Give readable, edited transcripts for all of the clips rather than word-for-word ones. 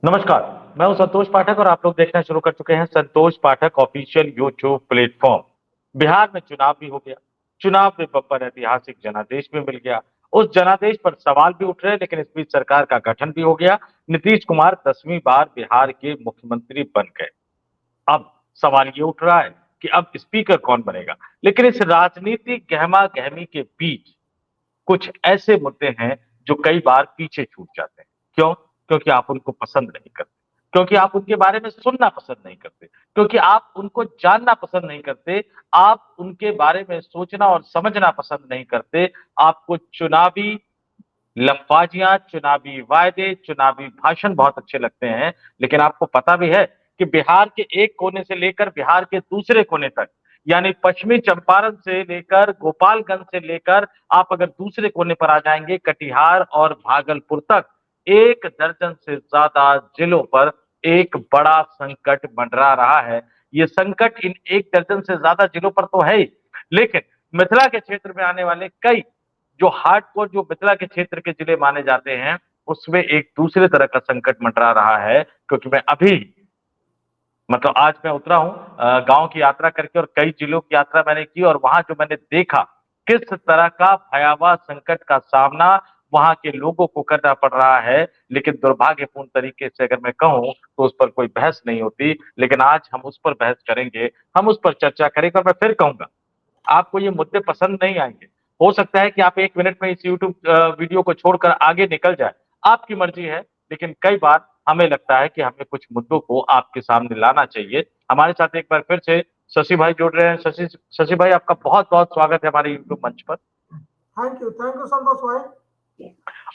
नमस्कार। मैं हूं संतोष पाठक और आप लोग देखना शुरू कर चुके हैं संतोष पाठक ऑफिशियल यूट्यूब प्लेटफॉर्म। बिहार में चुनाव भी हो गया। चुनाव में बब्बर ऐतिहासिक जनादेश भी मिल गया। उस जनादेश पर सवाल भी उठ रहे हैं, लेकिन इस बीच सरकार का गठन भी हो गया। नीतीश कुमार 10वीं बार बिहार के मुख्यमंत्री बन गए। अब सवाल ये उठ रहा है कि अब स्पीकर कौन बनेगा। लेकिन इस राजनीतिक गहमा गहमी के बीच कुछ ऐसे मुद्दे हैं जो कई बार पीछे छूट जाते हैं। क्यों? क्योंकि आप उनको पसंद नहीं करते, क्योंकि आप उनके बारे में सुनना पसंद नहीं करते, क्योंकि आप उनको जानना पसंद नहीं करते, आप उनके बारे में सोचना और समझना पसंद नहीं करते। आपको चुनावी लफाजियां, चुनावी वायदे, चुनावी भाषण बहुत अच्छे लगते हैं। लेकिन आपको पता भी है कि बिहार के एक कोने से लेकर बिहार के दूसरे कोने तक, यानी पश्चिमी चंपारण से लेकर गोपालगंज से लेकर आप अगर दूसरे कोने पर आ जाएंगे कटिहार और भागलपुर तक, एक दर्जन से ज्यादा जिलों पर एक बड़ा संकट मंडरा रहा है। ये संकट इन एक दर्जन से ज्यादा जिलों पर तो है ही, लेकिन मिथिला के क्षेत्र में आने वाले कई जो हार्डकोर जो मिथिला के क्षेत्र के जिले माने जाते हैं, उसमें एक दूसरे तरह का संकट मंडरा रहा है। क्योंकि मैं अभी मतलब आज मैं उतरा हूँ गांव की यात्रा करके, और कई जिलों की यात्रा मैंने की, और वहां जो मैंने देखा किस तरह का भयावह संकट का सामना वहां के लोगों को करना पड़ रहा है। लेकिन दुर्भाग्यपूर्ण तरीके से अगर मैं कहूं तो उस पर कोई बहस नहीं होती। लेकिन आज हम उस पर बहस करेंगे, हम उस पर चर्चा करेंगे, और मैं फिर कहूंगा आपको ये मुद्दे पसंद नहीं आएंगे। हो सकता है कि आप 1 मिनट में इस यूट्यूब वीडियो को छोड़कर आगे निकल जाए, आपकी मर्जी है। लेकिन कई बार हमें लगता है कि हमें कुछ मुद्दों को आपके सामने लाना चाहिए। हमारे साथ एक बार फिर से शशि भाई जुड़ रहे हैं। शशि शशि भाई, आपका बहुत बहुत स्वागत है हमारे यूट्यूब मंच पर। थैंक यू संतोष भाई।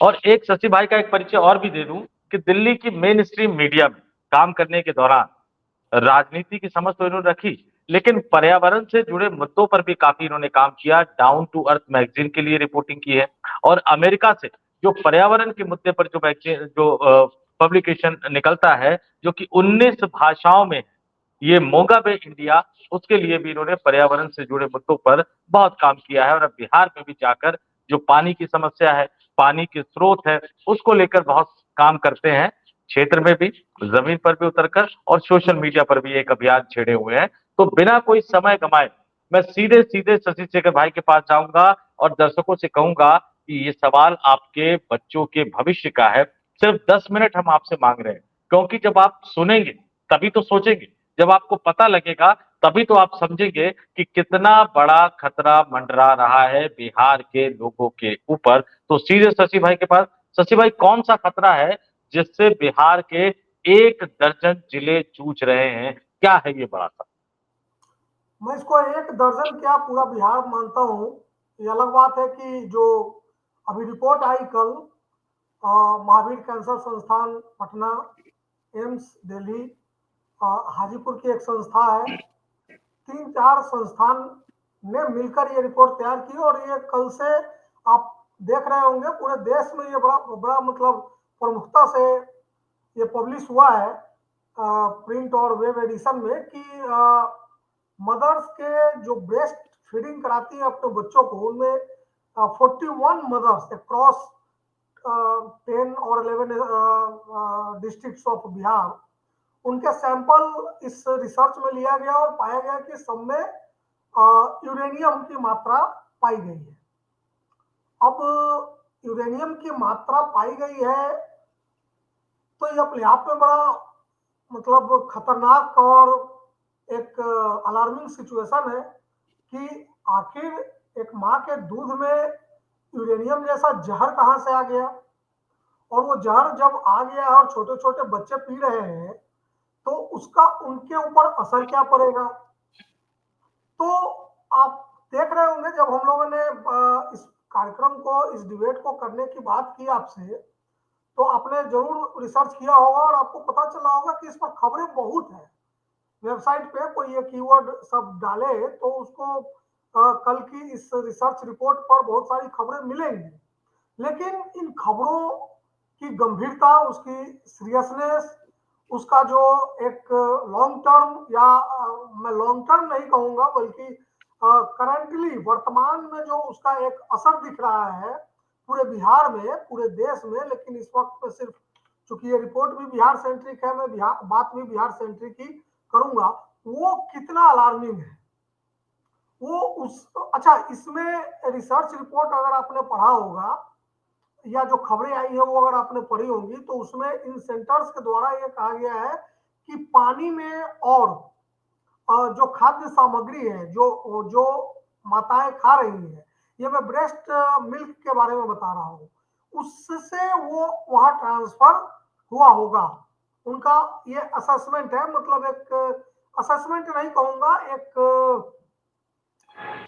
और एक शशि भाई का एक परिचय और भी दे दूं कि दिल्ली की मेन स्ट्रीम मीडिया में काम करने के दौरान राजनीति की समझ तो इन्होंने रखी, लेकिन पर्यावरण से जुड़े मुद्दों पर भी काफी इन्होंने काम किया। डाउन टू अर्थ मैगजीन के लिए रिपोर्टिंग की है, और अमेरिका से जो पर्यावरण के मुद्दे पर जो मैगजीन जो पब्लिकेशन निकलता है, जो कि 19 भाषाओं में, ये मोगा बे इंडिया, उसके लिए भी इन्होंने पर्यावरण से जुड़े मुद्दों पर बहुत काम किया है। और अब बिहार में भी जाकर जो पानी की समस्या है, पानी के स्रोत है, उसको लेकर बहुत काम करते हैं। क्षेत्र में भी, जमीन पर भी उतरकर, और सोशल मीडिया पर भी एक अभियान छेड़े हुए हैं। तो बिना कोई समय गंवाए मैं सीधे सीधे शशि शेखर भाई के पास जाऊंगा और दर्शकों से कहूंगा कि ये सवाल आपके बच्चों के भविष्य का है। सिर्फ 10 मिनट हम आपसे मांग रहे हैं, क्योंकि जब आप सुनेंगे तभी तो सोचेंगे, जब आपको पता लगेगा तभी तो आप समझेंगे कि कितना बड़ा खतरा मंडरा रहा है बिहार के लोगों के ऊपर। तो सीधे शशि भाई के पास। शशि भाई, कौन सा खतरा है जिससे बिहार के एक दर्जन जिले जूझ रहे हैं? क्या है ये बड़ा सा? मैं इसको एक दर्जन क्या पूरा बिहार मानता हूँ। ये अलग बात है कि जो अभी रिपोर्ट आई कल, महावीर कैंसर संस्थान पटना, एम्स दिल्ली, हाजीपुर की एक संस्था है, तीन चार संस्थान ने मिलकर ये रिपोर्ट तैयार की। और ये कल से आप देख रहे होंगे पूरे देश में ये बड़ा बड़ा मतलब प्रमुखता से ये पब्लिश हुआ है प्रिंट और वेब एडिशन में कि मदर्स के जो ब्रेस्ट फीडिंग कराती है अपने बच्चों को, उनमें 41 मदर्स अक्रॉस 10 और 11 डिस्ट्रिक्ट्स ऑफ बिहार, उनके सैंपल इस रिसर्च में लिया गया और पाया गया कि सब में यूरेनियम की मात्रा पाई गई है। अब यूरेनियम की मात्रा पाई गई है तो ये अपने आप में बड़ा मतलब खतरनाक और एक अलार्मिंग सिचुएशन है कि आखिर एक माँ के दूध में यूरेनियम जैसा जहर कहाँ से आ गया। और वो जहर जब आ गया है और छोटे छोटे बच्चे पी रहे हैं तो उसका उनके ऊपर असर क्या पड़ेगा। तो आप देख रहे होंगे जब हम लोगों ने इस कार्यक्रम को, इस डिबेट को करने की बात की आपसे, तो आपने जरूर रिसर्च किया होगा और आपको पता चला होगा कि इस पर खबरें बहुत हैं। वेबसाइट पे कोई ये कीवर्ड सब डाले तो उसको कल की इस रिसर्च रिपोर्ट पर बहुत सारी खबरें मिलेंगी। लेकिन इन खबरों की गंभीरता, उसकी सीरियसनेस, उसका जो एक लॉन्ग टर्म या मैं लॉन्ग टर्म नहीं कहूंगा बल्कि करंटली वर्तमान में जो उसका एक असर दिख रहा है पूरे बिहार में, पूरे देश में, लेकिन इस वक्त पे सिर्फ चूंकि ये रिपोर्ट भी बिहार सेंट्रिक है, मैं बात भी बिहार सेंट्रिक ही करूंगा, वो कितना अलार्मिंग है वो उस अच्छा, इसमें रिसर्च रिपोर्ट अगर आपने पढ़ा होगा या जो खबरें आई है वो अगर आपने पढ़ी होंगी, तो उसमें इन सेंटर्स के द्वारा ये कहा गया है कि पानी में और जो खाद्य सामग्री है जो जो माताएं खा रही हैं, ये मैं ब्रेस्ट मिल्क के बारे में बता रहा हूँ, उससे वो वहां ट्रांसफर हुआ होगा। उनका ये असेसमेंट है, मतलब एक असेसमेंट नहीं कहूंगा, एक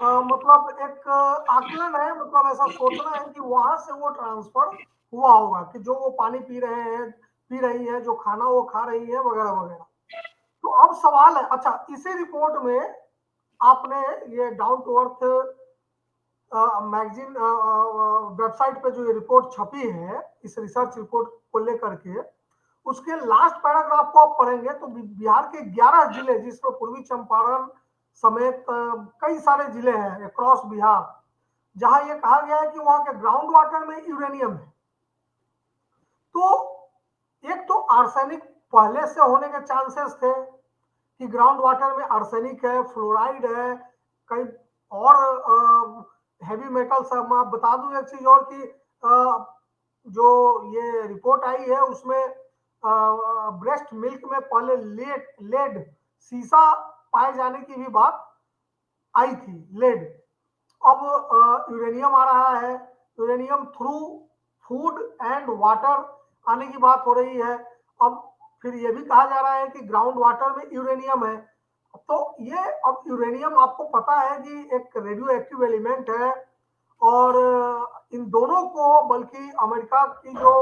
मतलब एक आकलन है, मतलब ऐसा सोचना है कि वहां से वो ट्रांसफर हुआ होगा, कि जो वो पानी पी रहे हैं, पी रही है, जो खाना वो खा रही है, वगैरह वगैरह। तो अब सवाल है, अच्छा इसी रिपोर्ट में आपने ये down to earth magazine website पे जो ये रिपोर्ट छपी है इस रिसर्च रिपोर्ट को लेकर के, उसके लास्ट पैराग्राफ को आप पढ़ेंगे तो बिहार के 11 जिले, जिसमें पूर्वी चंपारण समेत कई सारे जिले हैं अक्रॉस बिहार, जहां ये कहा गया है कि वहां के ग्राउंड वाटर में यूरेनियम है। तो एक तो आर्सेनिक पहले से होने के चांसेस थे कि ग्राउंड वाटर में आर्सेनिक है, फ्लोराइड है, कई और हैवी मेटल्स है। मैं बता दूं एक चीज और कि जो ये रिपोर्ट आई है उसमें ब्रेस्ट मिल्क में पहले लेड लेड सीसा पाए जाने की भी बात आई थी, लेड। अब यूरेनियम आ रहा है, uranium through food and water आने की बात हो रही है। अब फिर ये भी कहा जा रहा है कि ग्राउंड वाटर में यूरेनियम है। तो ये अब यूरेनियम आपको पता है कि एक रेडियो एक्टिव एलिमेंट है, और इन दोनों को बल्कि अमेरिका की जो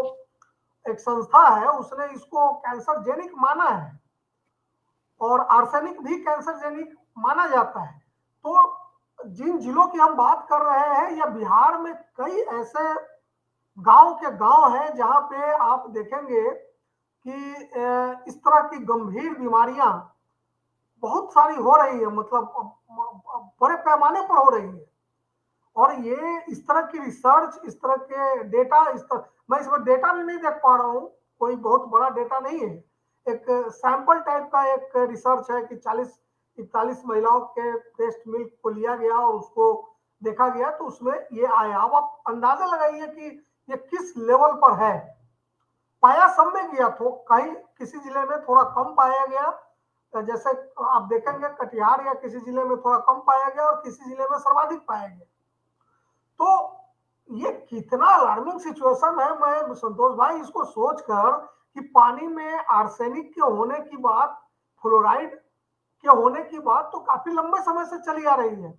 एक संस्था है उसने इसको कैंसरजेनिक माना है, और आर्सेनिक भी कैंसरजेनिक माना जाता है। तो जिन जिलों की हम बात कर रहे हैं, या बिहार में कई ऐसे गांव के गांव हैं जहां पे आप देखेंगे कि इस तरह की गंभीर बीमारियां बहुत सारी हो रही है, मतलब बड़े पैमाने पर हो रही है। और ये इस तरह की रिसर्च, इस तरह के डेटा, मैं इसमें डेटा भी नहीं देख पा रहा हूँ, कोई बहुत बड़ा डेटा नहीं है, एक सैंपल टाइप का एक रिसर्च है कि 40-41 महिलाओं के ब्रेस्ट मिल्क को लिया गया और उसको देखा गया, तो उसमें ये आया। अब आप अंदाजा लगाइए कि ये किस लेवल पर है। पाया सब में गया, तो कहीं किसी जिले में थोड़ा कम पाया गया, जैसे आप देखेंगे कटिहार या किसी जिले में थोड़ा कम पाया गया और किसी जिले में सर्वाधिक पाया गया। तो ये कितना अलार्मिंग सिचुएशन है। मैं संतोष भाई इसको सोचकर कि पानी में आर्सेनिक के होने की बात, फ्लोराइड के होने की बात तो काफी लंबे समय से चली आ रही है।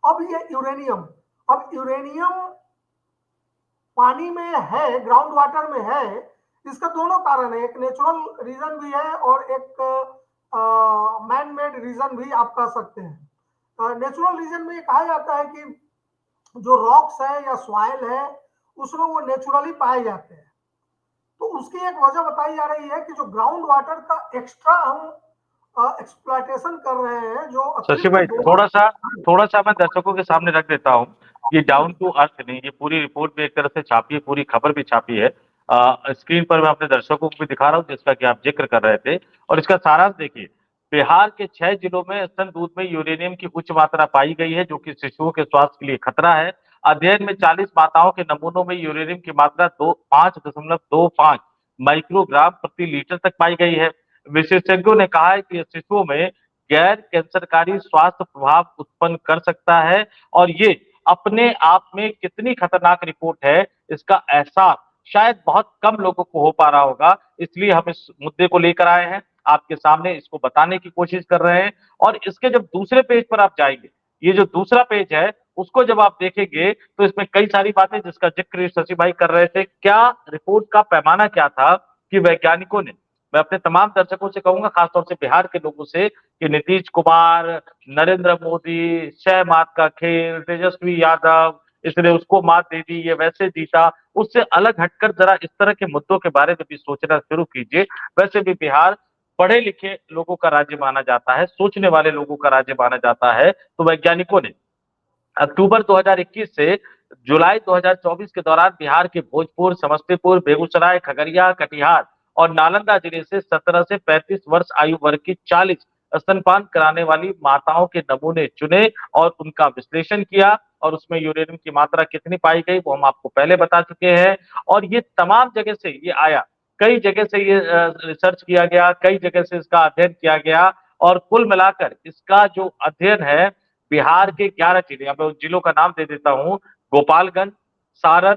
अब ये यूरेनियम, अब यूरेनियम पानी में है, ग्राउंड वाटर में है, इसका दोनों कारण है, एक नेचुरल रीजन भी है और एक मैन मेड रीजन भी आप कह सकते हैं। नेचुरल रीजन में ये कहा जाता है कि जो रॉक्स है या सॉइल है उसमें वो नेचुरली पाए जाते हैं। तो उसकी एक वजह बताई जा रही है कि जो ग्राउंड वाटर का एक्स्ट्रा हम एक्सप्लॉयटेशन कर रहे हैं, जो शशि अतिरिक्त भाई, थोड़ा सा मैं दर्शकों के सामने रख देता हूँ। ये डाउन टू अर्थ नहीं, ये पूरी रिपोर्ट भी एक तरह से छापी है, पूरी खबर भी छापी है। स्क्रीन पर मैं अपने दर्शकों को भी दिखा रहा हूँ जिसका कि आप जिक्र कर रहे थे, और इसका सारांश देखिए। बिहार के 6 जिलों में स्तन दूध में यूरेनियम की उच्च मात्रा पाई गई है, जो कि शिशुओं के स्वास्थ्य के लिए खतरा है। अध्ययन में 40 माताओं के नमूनों में यूरेनियम की मात्रा 5.25 माइक्रोग्राम प्रति लीटर तक पाई गई है। विशेषज्ञों ने कहा है कि शिशुओं में गैर कैंसरकारी स्वास्थ्य प्रभाव उत्पन्न कर सकता है, और ये अपने आप में कितनी खतरनाक रिपोर्ट है इसका एहसास शायद बहुत कम लोगों को हो पा रहा होगा। इसलिए हम इस मुद्दे को लेकर आए हैं, आपके सामने इसको बताने की कोशिश कर रहे हैं। और इसके जब दूसरे पेज पर आप जाएंगे, ये जो दूसरा पेज है उसको जब आप देखेंगे तो इसमें कई सारी बातें जिसका जिक्र शशि भाई कर रहे थे। क्या रिपोर्ट का पैमाना क्या था कि वैज्ञानिकों ने, मैं अपने तमाम दर्शकों से कहूंगा, खासतौर से बिहार के लोगों से, कि नीतीश कुमार, नरेंद्र मोदी, शह मात का खेल, तेजस्वी यादव, इसने उसको मात दे दी, ये वैसे जीता, उससे अलग हटकर जरा इस तरह के मुद्दों के बारे में भी सोचना शुरू कीजिए। वैसे भी बिहार पढ़े लिखे लोगों का राज्य माना जाता है, सोचने वाले लोगों का राज्य माना जाता है। तो वैज्ञानिकों ने अक्टूबर 2021 से जुलाई 2024 के दौरान बिहार के भोजपुर, समस्तीपुर, बेगूसराय, खगड़िया, कटिहार और नालंदा जिले से 17 से 35 वर्ष आयु वर्ग की 40 स्तनपान कराने वाली माताओं के नमूने चुने और उनका विश्लेषण किया और उसमें यूरेनियम की मात्रा कितनी पाई गई वो हम आपको पहले बता चुके हैं। और ये तमाम जगह से ये आया, कई जगह से ये रिसर्च किया गया, कई जगह से इसका अध्ययन किया गया और कुल मिलाकर इसका जो अध्ययन है बिहार के 11 जिले, अब उन जिलों का नाम दे देता हूं, गोपालगंज, सारण,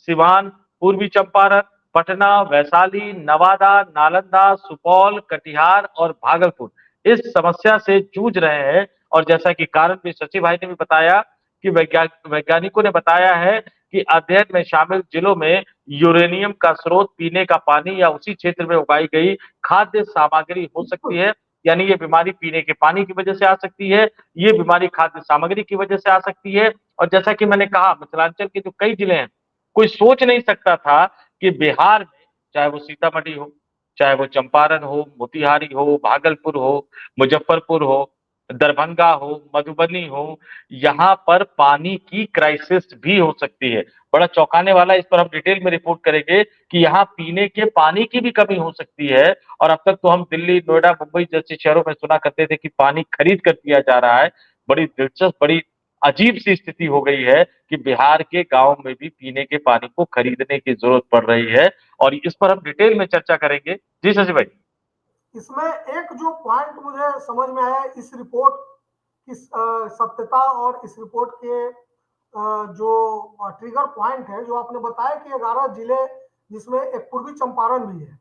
सिवान, पूर्वी चंपारण, पटना, वैशाली, नवादा, नालंदा, सुपौल, कटिहार और भागलपुर इस समस्या से जूझ रहे हैं। और जैसा कि कारण भी शशि भाई ने भी बताया कि वैज्ञानिकों ने बताया है कि अध्ययन में शामिल जिलों में यूरेनियम का स्रोत पीने का पानी या उसी क्षेत्र में उगाई गई खाद्य सामग्री हो सकती है। यानी ये बीमारी पीने के पानी की वजह से आ सकती है, ये बीमारी खाद्य सामग्री की वजह से आ सकती है। और जैसा कि मैंने कहा मिथिलांचल के जो कई जिले हैं, कोई सोच नहीं सकता था कि बिहार में चाहे वो सीतामढ़ी हो, चाहे वो चंपारण हो, मोतिहारी हो, भागलपुर हो, मुजफ्फरपुर हो, दरभंगा हो, मधुबनी हो, यहाँ पर पानी की क्राइसिस भी हो सकती है। बड़ा चौंकाने वाला, इस पर हम डिटेल में रिपोर्ट करेंगे कि यहाँ पीने के पानी की भी कमी हो सकती है। और अब तक तो हम दिल्ली, नोएडा, मुंबई जैसे शहरों में सुना करते थे कि पानी खरीद कर पिया जा रहा है। बड़ी दिलचस्प, बड़ी अजीब सी स्थिति हो गई है कि बिहार के गांव में भी पीने के पानी को खरीदने की जरूरत पड़ रही है और इस पर हम डिटेल में चर्चा करेंगे। जी शशि भाई। इसमें एक जो पॉइंट मुझे समझ में आया इस रिपोर्ट की सत्यता और इस रिपोर्ट के जो ट्रिगर पॉइंट है जो आपने बताया कि 11 जिले जिसमें एक पूर्वी चंपारण भी है।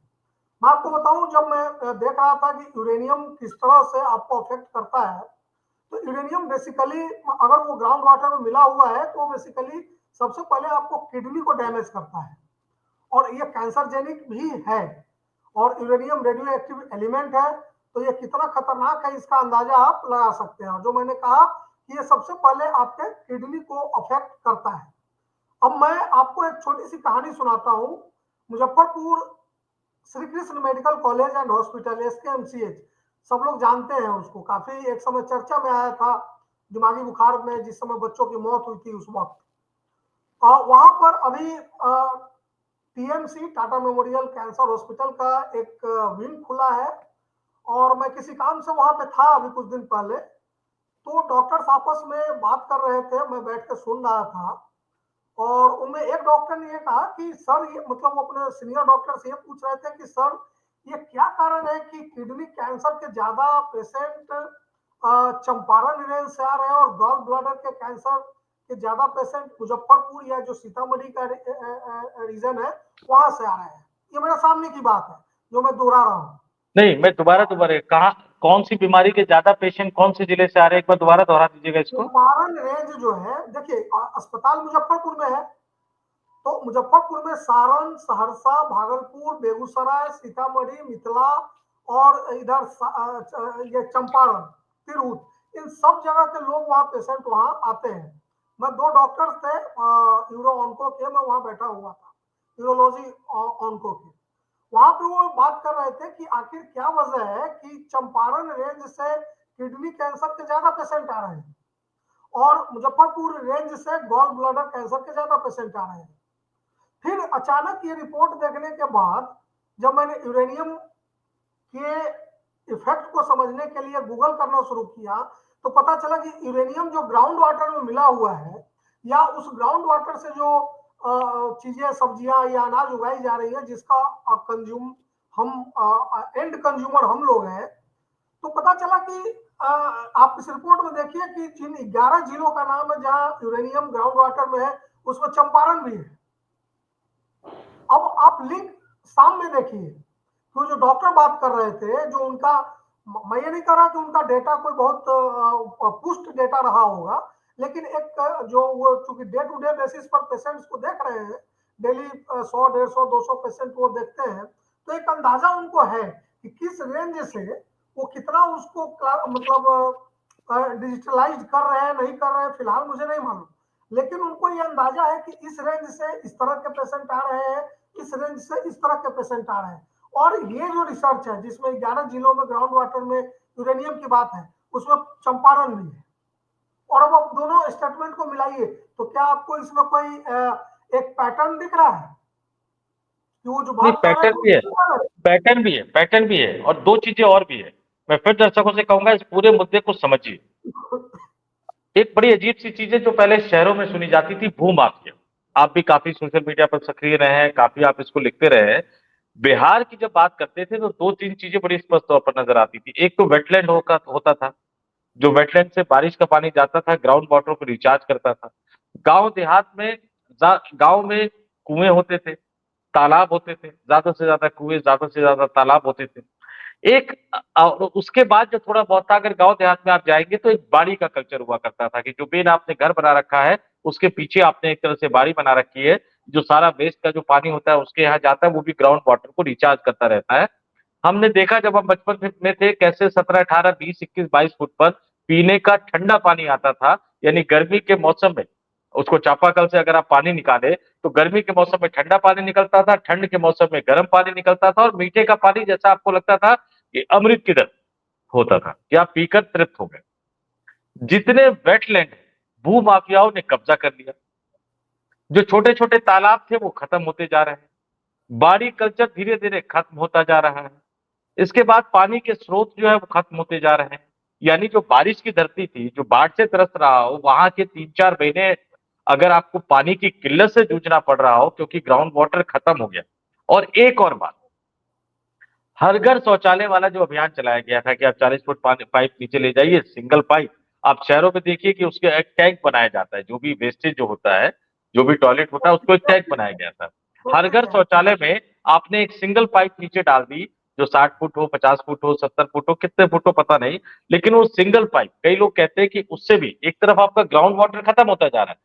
मैं आपको बताऊं जब मैं देख रहा था कि यूरेनियम किस तरह से आपको अफेक्ट करता है, तो यूरेनियम बेसिकली अगर वो ग्राउंड वाटर में मिला हुआ है तो बेसिकली सबसे पहले आपको किडनी को डैमेज करता है और ये कैंसरजेनिक भी है। और यूरेनियम रेडियो एक्टिव एलिमेंट है, तो ये कितना खतरनाक है इसका अंदाजा आप लगा सकते हैं। जो मैंने कहा कि ये सबसे पहले आपके किडनी को अफेक्ट करता है। अब मैं आपको एक छोटी सी कहानी सुनाता हूँ। Muzaffarpur Shri Krishna medical college and hospital SKMCH, सब लोग जानते हैं उसको, काफी एक समय चर्चा में आया था दिमागी बुखार में जिस समय बच्चों की मौत हुई थी उस वक्त। वहां पर अभी TMC Tata memorial cancer hospital का एक विंग खुला है और मैं किसी काम से वहां पे था अभी कुछ दिन पहले। तो डॉक्टर्स आपस में बात कर रहे थे, मैं बैठ के सुन रहा था और उनमें एक डॉक्टर ने ये कहा कि सर, ये मतलब वो अपने सीनियर डॉक्टर से ये पूछ रहे थे कि सर ये क्या कारण है कि किडनी कैंसर के ज्यादा पेशेंट चंपारण रेंज से आ रहे हैं और गॉल ब्लैडर के कैंसर के ज्यादा पेशेंट मुजफ्फरपुर या जो सीतामढ़ी का रीजन है वहां से आ रहे हैं। ये मेरे सामने की बात है जो मैं दोहरा रहा हूँ। नहीं, मैं दोबारा दोबारा कहा, कौन सी बीमारी के ज्यादा पेशेंट कौन से जिले से आ रहे हैं, एक बार दोबारा दोहरा दीजिएगा इसको। चंपारण रेंज जो है, देखिए अस्पताल मुजफ्फरपुर में है, तो मुजफ्फरपुर में सारण, सहरसा, भागलपुर, बेगूसराय, सीतामढ़ी, मिथिला और इधर ये चंपारण, तिरहुत, इन सब जगह के लोग वहाँ पेशेंट वहाँ आते हैं। मैं दो डॉक्टर थे यूरो ऑन्को के, मैं वहाँ बैठा हुआ था, यूरोलॉजी ऑन्को के। वहां पे वो बात कर रहे थे कि आखिर क्या वजह है कि चंपारण रेंज से किडनी कैंसर के ज्यादा पेशेंट आ रहे हैं और मुजफ्फरपुर रेंज से गॉल ब्लैडर कैंसर के ज्यादा पेशेंट आ रहे हैं। फिर अचानक ये रिपोर्ट देखने के बाद जब मैंने यूरेनियम के इफेक्ट को समझने के लिए गूगल करना शुरू किया तो पता चला कि यूरेनियम जो ग्राउंड वाटर में मिला हुआ है या उस ग्राउंड वाटर से जो चीजें, सब्जियां या अनाज उगाई जा रही है जिसका कंज्यूम हम एंड कंज्यूमर हम लोग हैं, तो पता चला कि आप इस रिपोर्ट में देखिए कि जिन 11 जिलों का नाम है जहां यूरेनियम ग्राउंड वाटर में है उसमें चंपारण भी है। अब आप लिंक सामने देखिए, तो जो डॉक्टर बात कर रहे थे, जो उनका, मैं ये नहीं कह रहा कि उनका डेटा कोई बहुत पुष्ट डेटा रहा होगा, लेकिन एक जो वो चूंकि डे टू डे बेसिस पर पेशेंट्स को देख रहे हैं, डेली 100, 150, 200 पेशेंट वो देखते हैं, तो एक अंदाजा उनको है कि किस रेंज से वो कितना उसको मतलब डिजिटलाइज कर रहे हैं नहीं कर रहे हैं, फिलहाल मुझे नहीं मालूम, लेकिन उनको ये अंदाजा है कि इस रेंज से इस तरह के पेशेंट आ रहे हैं, इस रेंज से इस तरह के पेशेंट आ रहे हैं। और ये जो रिसर्च है जिसमें 11 जिलों में ग्राउंड वाटर में यूरेनियम की बात है, उसमें चंपारण भी है। और अब आप दोनों स्टेटमेंट को मिलाइए, तो क्या आपको इसमें कोई एक पैटर्न दिख रहा है कि वो जो नहीं, बात कर रहे हैं पैटर्न वो भी है, सही कर रहे हैं? पैटर्न भी है, पैटर्न भी है, और दो चीजें और भी है। मैं फिर दर्शकों से कहूंगा, इस पूरे मुद्दे को समझिए। एक बड़ी अजीब सी चीज है जो पहले शहरों में सुनी जाती थी, भू माफिया। आप भी काफी सोशल मीडिया पर सक्रिय रहे हैं, काफी आप इसको लिखते रहे हैं। बिहार की जब बात करते थे तो दो तीन चीजें बड़ी स्पष्ट तौर पर नजर आती थी। एक तो वेटलैंड होता था, जो वेटलैंड से बारिश का पानी जाता था, ग्राउंड वाटर को रिचार्ज करता था। गांव देहात में, गांव में कुएं होते थे, तालाब होते थे, ज्यादा से ज्यादा कुएं, ज्यादा से ज्यादा तालाब होते थे। एक और उसके बाद जो थोड़ा बहुत था, अगर गांव देहात में आप जाएंगे तो एक बाड़ी का कल्चर हुआ करता था कि जो बेन आपने घर बना रखा है, उसके पीछे आपने एक तरह से बाड़ी बना रखी है। जो सारा वेस्ट का जो पानी होता है उसके यहाँ जाता है, वो भी ग्राउंड वाटर को रिचार्ज करता रहता है। हमने देखा जब हम बचपन में थे, कैसे 17, 18, 20, 21, 22 फुट पर पीने का ठंडा पानी आता था। यानी गर्मी के मौसम में उसको चापाकल से अगर आप पानी निकाले, तो गर्मी के मौसम में ठंडा पानी निकलता था, ठंड के मौसम में गर्म पानी निकलता था, और मीठे का पानी जैसा आपको लगता था कि अमृत की तरह होता था कि आप पीकर तृप्त हो गए। जितने वेटलैंड भू माफियाओं ने कब्जा कर लिया, जो छोटे छोटे तालाब थे वो खत्म होते जा रहे हैं, बाड़ी कल्चर धीरे धीरे खत्म होता जा रहा है। इसके बाद पानी के स्रोत जो है वो खत्म होते जा रहे हैं। यानी जो बारिश की धरती थी, जो बाढ़ से त्रस्त रहा हो, वहां के 3, 4 महीने अगर आपको पानी की किल्लत से जूझना पड़ रहा हो क्योंकि ग्राउंड वाटर खत्म हो गया। और एक और बात, हर घर शौचालय वाला जो अभियान चलाया गया था कि आप 40 फुट पानी पाइप नीचे ले जाइए, सिंगल पाइप। आप शहरों में देखिए कि उसके एक टैंक बनाया जाता है, जो भी वेस्टेज जो होता है, जो भी टॉयलेट होता है, उसको एक टैंक बनाया गया था। हर घर देखिए, शौचालय में आपने एक सिंगल पाइप नीचे डाल दी, जो 60 फुट हो, 50 फुट हो, 70 फुट हो, कितने फुट हो पता नहीं, लेकिन वो सिंगल पाइप, कई लोग कहते हैं कि उससे भी एक तरफ आपका ग्राउंड वाटर खत्म होता जा रहा है,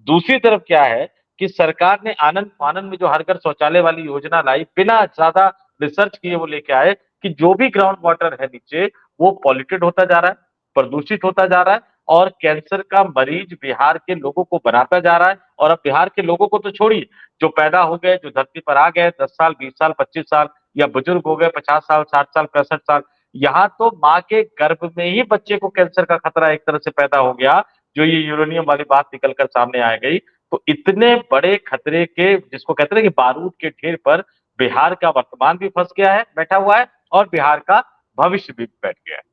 दूसरी तरफ क्या है कि सरकार ने आनंद फानन में जो हर घर शौचालय वाली योजना लाई, बिना ज्यादा रिसर्च किए वो लेके आए कि जो भी ग्राउंड वाटर है नीचे, वो पॉल्यूटेड होता जा रहा है, प्रदूषित होता जा रहा है, और कैंसर का मरीज बिहार के लोगों को बनाता जा रहा है। और अब बिहार के लोगों को तो छोड़िए, जो पैदा हो गए, जो धरती पर आ गए, 10 साल, 20 साल, 25 साल, या बुजुर्ग हो गए 50 साल, 60 साल, 65 साल, यहाँ तो माँ के गर्भ में ही बच्चे को कैंसर का खतरा एक तरह से पैदा हो गया, जो ये यूरेनियम वाली बात निकलकर सामने आ गई। तो इतने बड़े खतरे के, जिसको कहते हैं कि बारूद के ढेर पर, बिहार का वर्तमान भी फंस गया है, बैठा हुआ है, और बिहार का भविष्य भी बैठ गया है।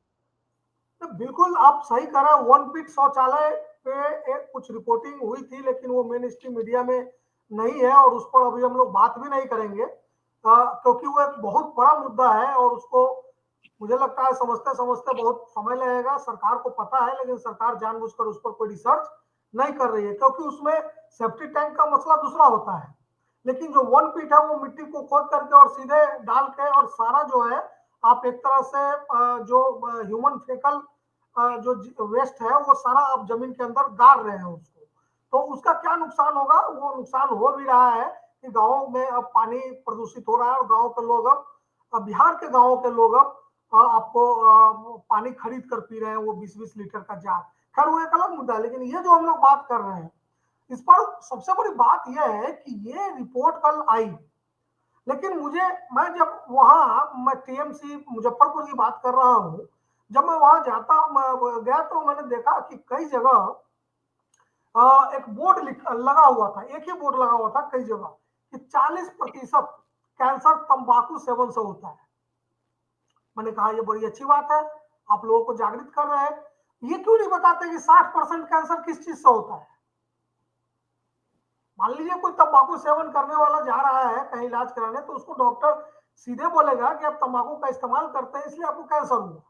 तो बिल्कुल आप सही कह रहे हैं। वन पीट शौचालय पे एक कुछ रिपोर्टिंग हुई थी, लेकिन वो मेन स्ट्रीम मीडिया में नहीं है और उस पर अभी हम लोग बात भी नहीं करेंगे, क्योंकि वो एक बहुत बड़ा मुद्दा है और उसको मुझे लगता है समझते समझते बहुत समय लगेगा। सरकार को पता है, लेकिन सरकार जानबूझकर उस पर कोई रिसर्च नहीं कर रही है, क्योंकि उसमें सेफ्टी टैंक का मसला दूसरा होता है। लेकिन जो वन पीट है वो मिट्टी को खोद करके और सीधे डाल के, और सारा जो है आप एक तरह से जो ह्यूमन फेकल जो वेस्ट है वो सारा आप जमीन के अंदर गाड़ रहे हैं उसको। तो उसका क्या नुकसान होगा? वो नुकसान हो भी रहा है कि गाँव में अब पानी प्रदूषित हो रहा है और गाँव के लोग अब बिहार के गाँव के लोग अब आपको पानी खरीद कर पी रहे हैं, वो 20-20 लीटर का जार। खैर वो एक अलग मुद्दा है, लेकिन ये जो हम लोग बात कर रहे हैं, इस पर सबसे बड़ी बात यह है कि ये रिपोर्ट कल आई, लेकिन मुझे, मैं जब वहां, मैं टीएमसी मुजफ्फरपुर की बात कर रहा हूँ, जब मैं वहां गया तो मैंने देखा कि कई जगह एक बोर्ड लगा हुआ था, एक ही बोर्ड लगा हुआ था कई जगह कि 40% कैंसर तंबाकू सेवन से होता है। मैंने कहा ये बड़ी अच्छी बात है, आप लोगों को जागृत कर रहे हैं। ये क्यों नहीं बताते कि 60% कैंसर किस चीज से होता है? मान लीजिए कोई तंबाकू सेवन करने वाला जा रहा है कहीं इलाज कराने, तो उसको डॉक्टर सीधे बोलेगा कि आप तंबाकू का इस्तेमाल करते हैं इसलिए आपको कैंसर हुआ।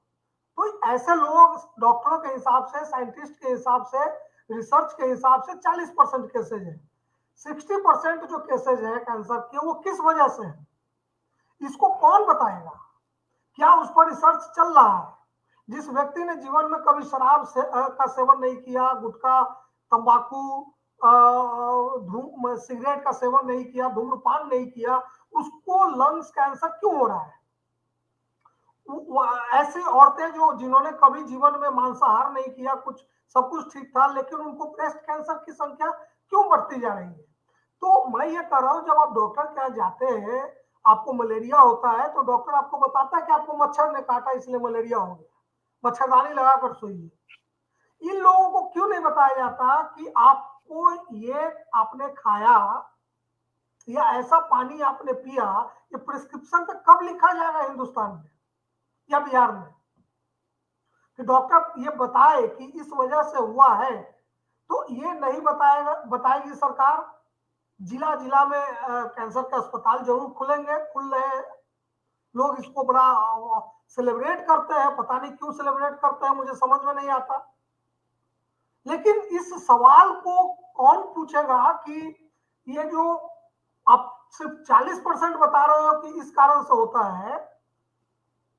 तो ऐसे लोग डॉक्टरों के हिसाब से, साइंटिस्ट के हिसाब से, रिसर्च के हिसाब से 40% केसेज है। 60% जो केसेज है कैंसर के, वो किस वजह से है, इसको कौन बताएगा? क्या उस पर रिसर्च चल रहा है? जिस व्यक्ति ने जीवन में कभी शराब का सेवन नहीं किया, गुटखा, तंबाकू, धूम सिगरेट का सेवन नहीं किया, धूम्रपान नहीं किया, उसको लंग्स कैंसर क्यों हो रहा है? ऐसी औरतें जो जिन्होंने कभी जीवन में मांसाहार नहीं किया, कुछ सब कुछ ठीक था, लेकिन उनको ब्रेस्ट कैंसर की संख्या क्यों बढ़ती जा रही है? तो मैं ये कह रहा हूं, जब आप डॉक्टर के यहाँ जाते हैं, आपको मलेरिया होता है, तो डॉक्टर आपको बताता है कि आपको मच्छर ने काटा इसलिए मलेरिया हो गया, मच्छरदानी लगाकर सोइए। इन लोगों को क्यों नहीं बताया जाता कि आपको ये आपने खाया या ऐसा पानी आपने पिया, ये प्रिस्क्रिप्शन पे कब लिखा जाएगा हिंदुस्तान में या बिहार में, कि डॉक्टर ये बताए कि इस वजह से हुआ है। तो ये नहीं बताएगा, बताएगी सरकार। जिला जिला में कैंसर के अस्पताल जरूर खुलेंगे, खुल रहे हैं, लोग इसको बड़ा सेलिब्रेट करते हैं, पता नहीं क्यों सेलिब्रेट करते हैं, मुझे समझ में नहीं आता। लेकिन इस सवाल को कौन पूछेगा कि ये जो आप सिर्फ 40% बता रहे हो कि इस कारण से होता है,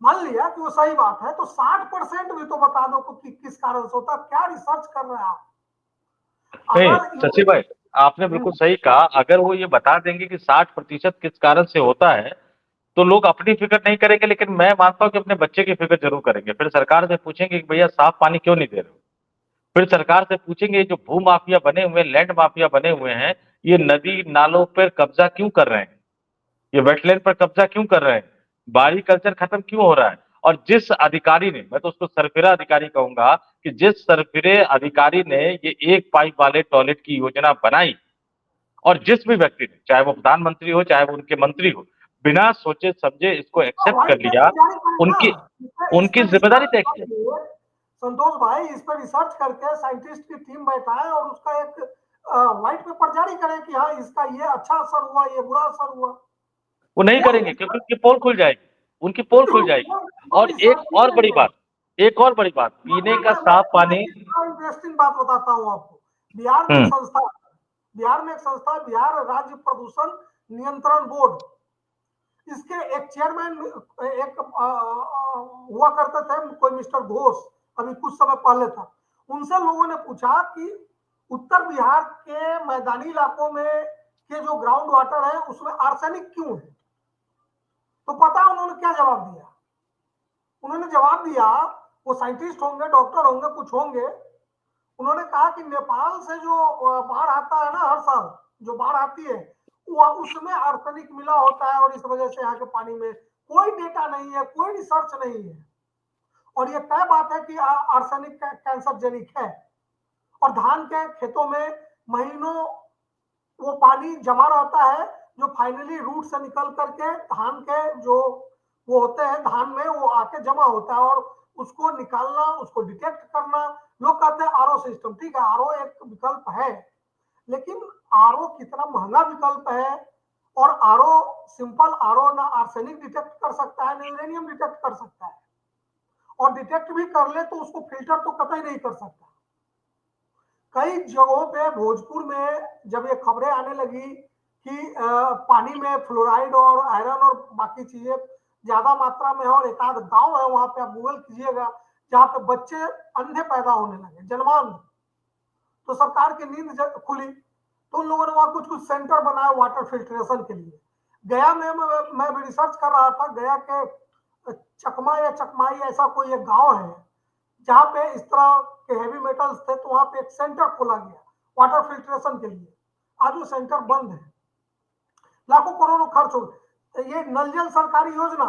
मान लिया कि वो सही बात है, तो 60% भी तो बता दो कि किस कारण से होता है। क्या रिसर्च कर रहे हैं आप? नहीं, अगर शशि भाई, आपने बिल्कुल सही कहा। अगर वो ये बता देंगे कि 60% किस कारण से होता है, तो लोग अपनी फ़िक्र नहीं करेंगे, लेकिन मैं मानता हूँ कि अपने बच्चे की फ़िक्र ज़रूर करेंगे। फिर सरकार से पूछेंगे कि भैया साफ पानी क्यों नहीं दे रहे हो? फिर सरकार से पूछेंगे, जो भू माफिया बने हुए हैं, लैंड माफिया बने हुए हैं, ये नदी नालों पर कब्जा क्यों कर रहे हैं? ये वेटलैंड पर कब्जा क्यों कर रहे हैं? बाहरी कल्चर खत्म क्यों हो रहा है? और जिस अधिकारी ने, मैं तो उसको सरफिरा अधिकारी कहूंगा, कि जिस सरफिरे अधिकारी ने ये एक पाइप वाले टॉयलेट की योजना बनाई, और जिस भी व्यक्ति ने, चाहे वो प्रधानमंत्री हो चाहे वो उनके मंत्री हो, बिना सोचे समझे इसको एक्सेप्ट व्हाइट कर लिया, पेपर जारी करें ना, उनकी इस उनकी पे जिम्मेदारी रिसर्च तय की है। करके, संतोष भाई, इस पर रिसर्च करके साइंटिस्ट की टीम बैठाए और उसका एक व्हाइट पेपर जारी करें कि हाँ इसका ये अच्छा असर हुआ, ये बुरा असर हुआ। वो नहीं वो करेंगे क्योंकि उनकी पोल खुल जाएगी, उनकी पोल खुल जाएगी। वो और रिसर्च ही नहीं है। एक और बड़ी बात, पीने का मैं साफ पानी। एक इंटरेस्टिंग बात बताता हूँ आपको। बिहार में एक हम्म। संस्था बिहार में एक संस्था है, बिहार राज्य प्रदूषण नियंत्रण बोर्ड। इसके एक चेयरमैन एक हुआ करते थे, कोई मिस्टर घोष, अभी कुछ समय पहले था। उनसे लोगों ने पूछा कि उत्तर बिहार के मैदानी इलाकों में के जो ग्राउंड वाटर है उसमें आर्सेनिक क्यों है? तो पता है उन्होंने क्या जवाब दिया? उन्होंने जवाब दिया, वो साइंटिस्ट होंगे, डॉक्टर होंगे, कुछ होंगे। उन्होंने कहा कि नेपाल से जो बाढ़ आता है ना, हर साल जो बाढ़ आती है, वो उसमें आर्सेनिक मिला होता है और इस वजह से यहाँ के पानी में कोई डेटा नहीं है, कोई रिसर्च नहीं है। और ये तय बात है कि आर्सेनिक कैंसर जेनिक है। और धान के खेतों में महीनों वो पानी जमा रहता है, जो फाइनली रूट से निकल करके धान के जो वो होते हैं, धान में वो आके जमा होता है, और उसको निकालना, उसको डिटेक्ट करना। लोग कहते हैं आरओ सिस्टम, ठीक है, आरओ एक विकल्प है, लेकिन आरओ कितना महंगा विकल्प है। और आरओ, सिंपल आरओ ना आर्सेनिक डिटेक्ट कर सकता है, ना यूरेनियम डिटेक्ट कर सकता है। और डिटेक्ट भी कर ले तो उसको फिल्टर तो कतई नहीं कर सकता। कई जगहों पे भोजपुर में जब ये खबरें आने लगी कि पानी में फ्लोराइड और आयरन और बाकी चीजें ज्यादा मात्रा में है, और एक आध गांव है वहां पे, आप गूगल कीजिएगा, जहां पे बच्चे अंधे पैदा होने लगे, जन्मांध। तो सरकार की नींद खुली, तो उन लोगों ने वहां कुछ कुछ सेंटर बनाया वाटर फिल्ट्रेशन के लिए। गया में मैं भी रिसर्च कर रहा था, गया के चकमा या चकमाई ऐसा कोई एक गांव है, जहां पे इस तरह के हेवी मेटल्स थे, तो वहां पे एक सेंटर खोला गया वाटर फिल्ट्रेशन के लिए। आज वो सेंटर बंद है, लाखों करोड़ों खर्च हो गए। ये नल जल सरकारी योजना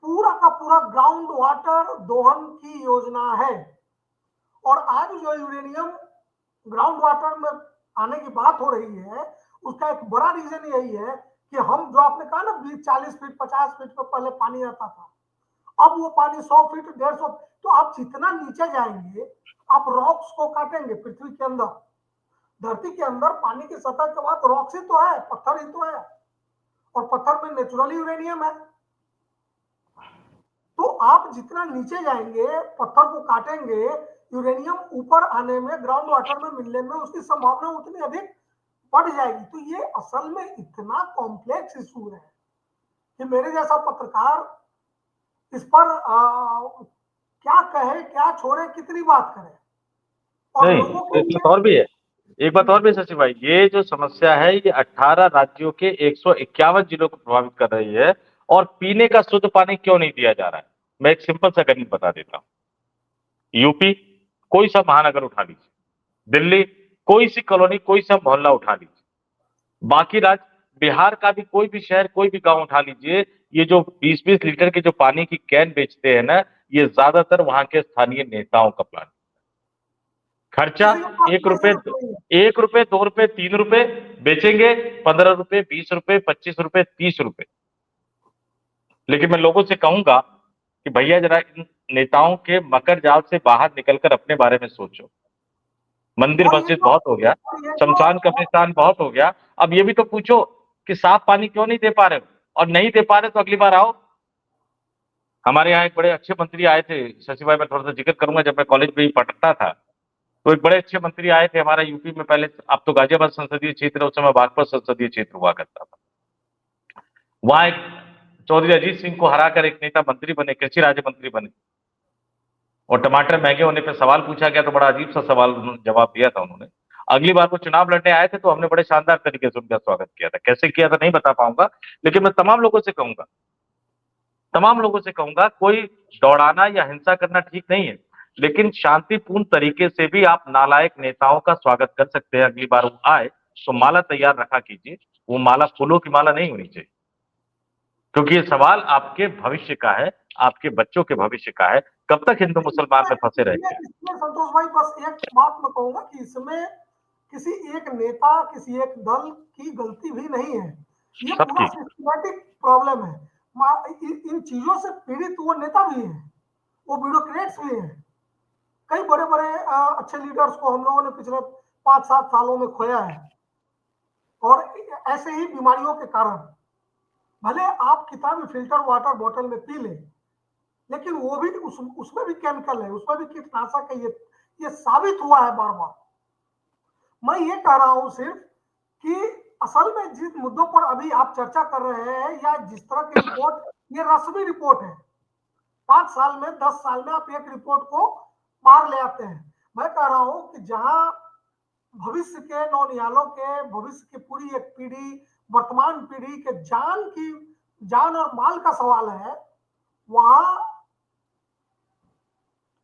पूरा का पूरा ग्राउंड वाटर दोहन की योजना है। और आज जो यूरेनियम ग्राउंड वाटर में आने की बात हो रही है, उसका एक बड़ा रीजन यही है कि हम, जो आपने कहा ना, 20-40 फीट 50 फीट पे पहले पानी आता था, अब वो पानी 100 फीट 150, तो आप जितना नीचे जाएंगे, आप रॉक्स को काटेंगे पृथ्वी के अंदर। धरती के अंदर पानी की सतह के बाद रॉक्स ही तो है, पत्थर ही तो है, और पत्थर में नेचुरली यूरेनियम है। तो आप जितना नीचे जाएंगे, पत्थर को काटेंगे, यूरेनियम ऊपर आने में, ग्राउंड वाटर में मिलने में उसकी संभावना उतनी अधिक बढ़ जाएगी। तो ये असल में इतना कॉम्प्लेक्स इशू है कि मेरे जैसा पत्रकार इस पर क्या कहे, क्या छोड़े, कितनी बात करे, और नहीं, लोगों के एक बात लिए। और भी है। एक बात और भी शशि भाई, ये जो समस्या है ये 18 राज्यों के 151 जिलों को प्रभावित कर रही है। और पीने का शुद्ध पानी क्यों नहीं दिया जा रहा है, मैं एक सिंपल सा गणित बता देता हूँ। यूपी, कोई सा महानगर उठा लीजिए, दिल्ली, कोई सी कॉलोनी, कोई सा मोहल्ला उठा लीजिए, बाकी राज्य, बिहार का भी कोई भी शहर, कोई भी गांव उठा लीजिए, ये जो 20-20 लीटर के जो पानी की कैन बेचते हैं ना, ये ज्यादातर वहां के स्थानीय नेताओं का प्लान। खर्चा किसी के पास एक पैसे रुपए, नहीं है। 1 रुपए, 2 रुपए, 3 रुपए बेचेंगे, 15 रुपए, 20 रुपए, 25 रुपए, 30 रुपए। लेकिन मैं लोगों से कहूंगा कि भैया जरा इन नेताओं के मकर जाल से बाहर निकलकर अपने बारे में सोचो। मंदिर और ये मस्जिद जो बहुत हो गया, और ये जो शमशान कब्रिस्तान बहुत हो गया, अब ये भी तो पूछो कि साफ पानी क्यों नहीं दे पा रहे हो, और नहीं दे पा रहे तो अगली बार आओ। हमारे यहाँ एक बड़े अच्छे मंत्री आए थे, शशि भाई, मैं थोड़ा सा जिक्र करूंगा, जब मैं कॉलेज में ही पढ़ता था तो एक बड़े अच्छे मंत्री आए थे हमारा यूपी में, पहले अब तो गाजियाबाद संसदीय क्षेत्र है, उस समय बागपत संसदीय क्षेत्र हुआ करता था। वहां एक चौधरी अजीत सिंह को हराकर एक नेता मंत्री बने, कृषि राज्य मंत्री बने, और टमाटर महंगे होने पर सवाल पूछा गया तो बड़ा अजीब सा सवाल जवाब दिया था उन्होंने। अगली बार वो चुनाव लड़ने आए थे तो हमने बड़े शानदार तरीके से उनका स्वागत किया था, कैसे किया था नहीं बता पाऊंगा, लेकिन मैं तमाम लोगों से कहूंगा, तमाम लोगों से कहूंगा, कोई दौड़ाना या हिंसा करना ठीक नहीं है, लेकिन शांतिपूर्ण तरीके से भी आप नालायक नेताओं का स्वागत कर सकते हैं। अगली बार वो आए तो माला तैयार रखा कीजिए, वो माला फूलों की माला नहीं होनी चाहिए, क्योंकि ये सवाल आपके भविष्य का है, आपके बच्चों के भविष्य का है। कब तक हिंदू मुसलमान में फंसे इसमें रहेंगे? इसमें संतोष भाई बस एक बात मैं कहूंगा कि इसमें किसी एक नेता, किसी एक दल की गलती भी नहीं है। ये पूरा सबकी। सिस्टमेटिक प्रॉब्लम है। इन चीजों से पीड़ित वो नेता भी है, वो ब्यूरोक्रेट्स भी हैं। कई बड़े बड़े अच्छे लीडर्स को हम लोगों ने पिछले 5-7 सालों में खोया है, और ऐसे ही बीमारियों के कारण। भले आप कितना भी फिल्टर वाटर बोतल में पी लें, लेकिन वो भी उसमें भी केमिकल है, उसमें भी कीटनाशक है। ये साबित हुआ है बार बार। मैं ये कह रहा हूं सिर्फ कि असल में जिस मुद्दों पर अभी आप चर्चा कर रहे हैं, या जिस तरह की रिपोर्ट, ये रस्मी रिपोर्ट है। 5 साल में, 10 साल में आप एक रिपोर्ट को पार ले आते हैं। मैं कह रहा हूं कि जहां भविष्य के नौनिहालों के, भविष्य की पूरी एक पीढ़ी, वर्तमान पीढ़ी के जान और माल का सवाल है, वहां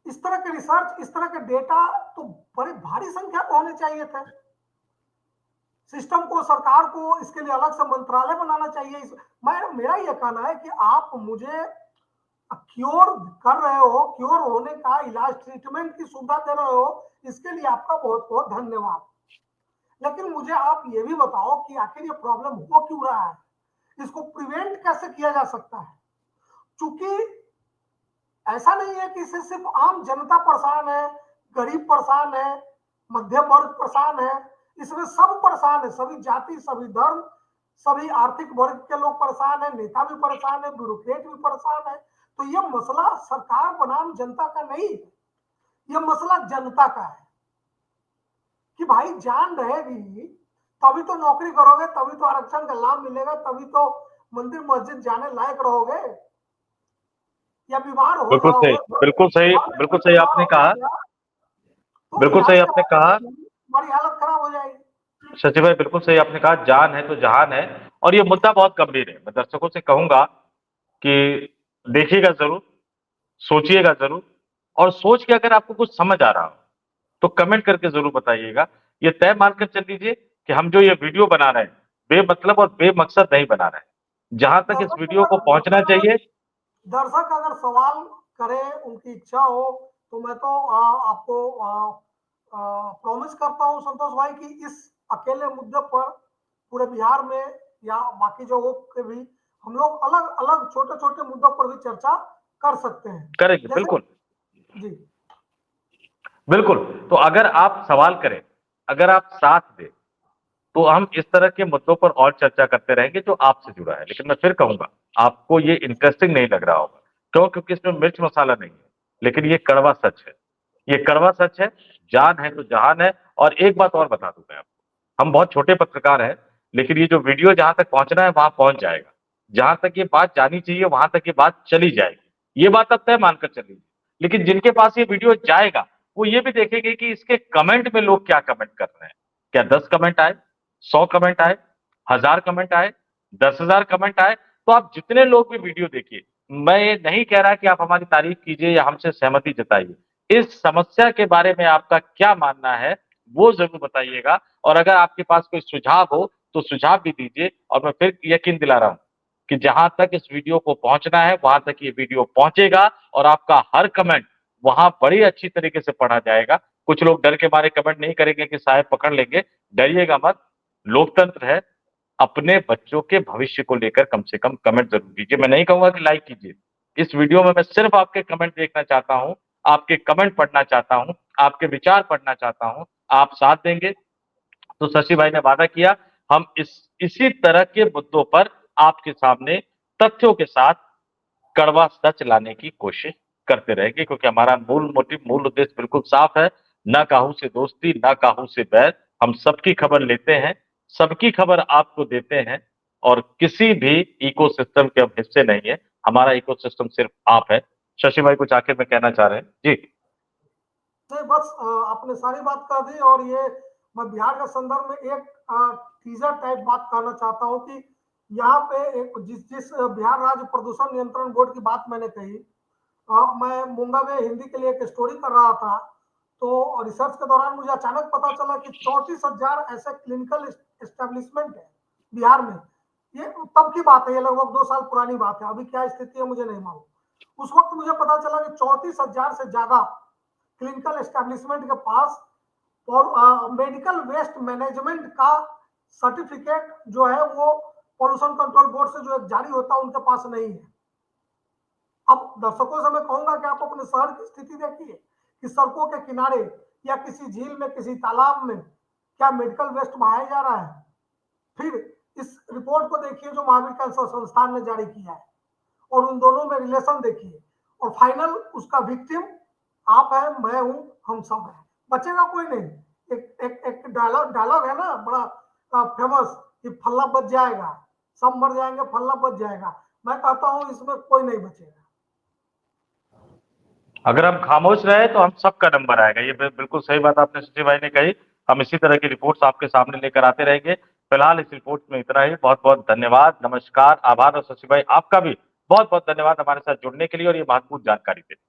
इस तरह के रिसर्च, इस तरह के डेटा तो बड़े भारी संख्या में होने चाहिए थे। सिस्टम को, सरकार को इसके लिए अलग से मंत्रालय बनाना चाहिए। मेरा यह कहना है कि आप मुझे क्योर कर रहे हो, क्योर होने का इलाज, ट्रीटमेंट की सुविधा दे रहे हो, इसके लिए आपका बहुत बहुत धन्यवाद। लेकिन मुझे आप ये भी बताओ कि आखिर ये प्रॉब्लम हो क्यों रहा है, इसको प्रिवेंट कैसे किया जा सकता है। चूंकि ऐसा नहीं है कि इससे सिर्फ आम जनता परेशान है, गरीब परेशान है, मध्यम वर्ग परेशान है। इसमें सब परेशान है, सभी जाति, सभी धर्म, सभी आर्थिक वर्ग के लोग परेशान है, नेता भी परेशान है, ब्यूरोक्रेट भी परेशान है। तो ये मसला सरकार बनाम जनता का नहीं, ये मसला जनता का है कि भाई जान रहेगी तभी तो नौकरी करोगे, तभी तो आरक्षण का लाभ मिलेगा, तभी तो मंदिर मस्जिद जाने लायक रहोगे। या बीमार हो बिल्कुल सही, जाओगे, बिल्कुल सही, घर में बिल्कुल कोई सही बीमार आपने हो कहा, गया तो बिल्कुल इलाज सही आपने कराने कहा। हमारी हालत खराब हो जाएगी। सचिव भाई बिल्कुल सही आपने कहा, जान है तो जहान है, और ये मुद्दा बहुत गंभीर है। मैं दर्शकों से कहूंगा कि देखिएगा जरूर, सोचिएगा जरूर, और सोच के अगर आपको कुछ समझ आ रहा हो तो कमेंट करके जरूर बताइएगा। ये तय मानकर चल लीजिए कि हम जो ये वीडियो बना रहे हैं बेमतलब और बेमकसद नहीं बना रहे हैं। जहां तक इस दर्शक वीडियो को अगर पहुंचना दर्शक अगर चाहिए। दर्शक अगर सवाल करे, उनकी इच्छा हो, तो मैं तो आपको प्रॉमिस करता हूं संतोष भाई कि इस अकेले मुद्दे पर पूरे बिहार में या बाकी जगहों के भी हम लोग अलग अलग छोटे छोटे मुद्दों पर भी चर्चा कर सकते हैं। करेंगे जैसे बिल्कुल। जी बिल्कुल। तो अगर आप सवाल करें, अगर आप साथ दें, तो हम इस तरह के मुद्दों पर और चर्चा करते रहेंगे जो आपसे जुड़ा है। लेकिन मैं फिर कहूंगा, आपको ये इंटरेस्टिंग नहीं लग रहा होगा, क्यों? क्योंकि इसमें मिर्च मसाला नहीं है, लेकिन ये कड़वा सच है। ये कड़वा सच है, जान है तो जहान है। और एक बात और बता दूं मैं आपको, हम बहुत छोटे पत्रकार हैं, लेकिन ये जो वीडियो जहां तक पहुंचना है वहां पहुंच जाएगा। जहां तक ये बात जानी चाहिए वहां तक ये बात चली जाएगी। ये बात अब तय मानकर चलिए। लेकिन जिनके पास ये वीडियो जाएगा, वो ये भी देखेंगे कि इसके कमेंट में लोग क्या कमेंट कर रहे हैं। क्या 10 कमेंट आए, 100 कमेंट आए, 1000 कमेंट आए, 10,000 कमेंट आए, तो आप जितने लोग भी वीडियो देखिए, मैं ये नहीं कह रहा कि आप हमारी तारीफ कीजिए या हमसे सहमति जताइए। इस समस्या के बारे में आपका क्या मानना है, वो जरूर बताइएगा। और अगर आपके पास कोई सुझाव हो तो सुझाव भी दीजिए। और मैं फिर यकीन दिला रहा हूं कि जहां तक इस वीडियो को पहुंचना है वहां तक ये वीडियो पहुंचेगा, और आपका हर कमेंट वहां बड़ी अच्छी तरीके से पढ़ा जाएगा। कुछ लोग डर के मारे कमेंट नहीं करेंगे कि साहब पकड़ लेंगे, डरिएगा मत, लोकतंत्र है, अपने बच्चों के भविष्य को लेकर कम से कम कमेंट जरूर कीजिए। मैं नहीं कहूंगा कि लाइक कीजिए, इस वीडियो में मैं सिर्फ आपके कमेंट देखना चाहता हूं, आपके कमेंट पढ़ना चाहता हूं, आपके विचार पढ़ना चाहता हूं। आप साथ देंगे तो शशि भाई ने वादा किया, हम इसी तरह के मुद्दों पर आपके सामने तथ्यों के साथ कड़वा सच लाने की कोशिश करते रहेंगे, क्योंकि हमारा मूल मोटिव, मूल उद्देश्य बिल्कुल साफ है। ना काहू से दोस्ती, ना काहू से बैर, हम सबकी खबर लेते हैं, सबकी खबर आपको देते हैं, और किसी भी इकोसिस्टम के हम हिस्से नहीं है। हमारा इकोसिस्टम सिर्फ आप है। शशि भाई कुछ आखिर में कहना चाह रहे हैं जी? नहीं, बस आपने सारी बात कर दी। और ये मैं बिहार के संदर्भ में एक टीजर टाइप बात कहना चाहता हूँ कि यहाँ पे एक जिस जिस बिहार राज्य प्रदूषण नियंत्रण बोर्ड की बात मैंने कही, मैं मुंबई में हिंदी के लिए एक स्टोरी कर रहा था, तो रिसर्च के दौरान मुझे अचानक पता चला कि 34,000 ऐसे क्लिनिकल एस्टेब्लिशमेंट है बिहार में। ये तब की बात है, ये लगभग 2 साल पुरानी बात है, अभी क्या स्थिति है मुझे नहीं मालूम। उस वक्त मुझे पता चला कि 34,000 से ज्यादा क्लिनिकल एस्टेब्लिशमेंट के पास और मेडिकल वेस्ट मैनेजमेंट का सर्टिफिकेट जो है वो पॉल्यूशन कंट्रोल बोर्ड से जो जारी होता है उनके पास नहीं है। अब दर्शकों से मैं कहूंगा कि आप अपने शहर की स्थिति देखिए कि सड़कों के किनारे या किसी झील में, किसी तालाब में क्या मेडिकल वेस्ट बहाया जा रहा है। फिर इस रिपोर्ट को देखिए जो महावीर कैंसर संस्थान ने जारी किया है, और उन दोनों में रिलेशन देखिए, और फाइनल उसका विक्टिम आप है, मैं हूं, हम सब हैं। बचेगा कोई नहीं। एक एक एक डायलॉग है ना बड़ा फेमस कि फल्ला बच जाएगा, सब मर जाएंगे, फल्ला बच जाएगा। मैं कहता हूं इसमें कोई नहीं बचेगा। अगर हम खामोश रहे तो हम सबका नंबर आएगा। ये बिल्कुल सही बात आपने शशि भाई ने कही। हम इसी तरह की रिपोर्ट्स आपके सामने लेकर आते रहेंगे। फिलहाल इस रिपोर्ट में इतना ही। बहुत बहुत धन्यवाद, नमस्कार, आभार, और शशि भाई आपका भी बहुत बहुत धन्यवाद हमारे साथ जुड़ने के लिए और ये महत्वपूर्ण जानकारी देने के लिए।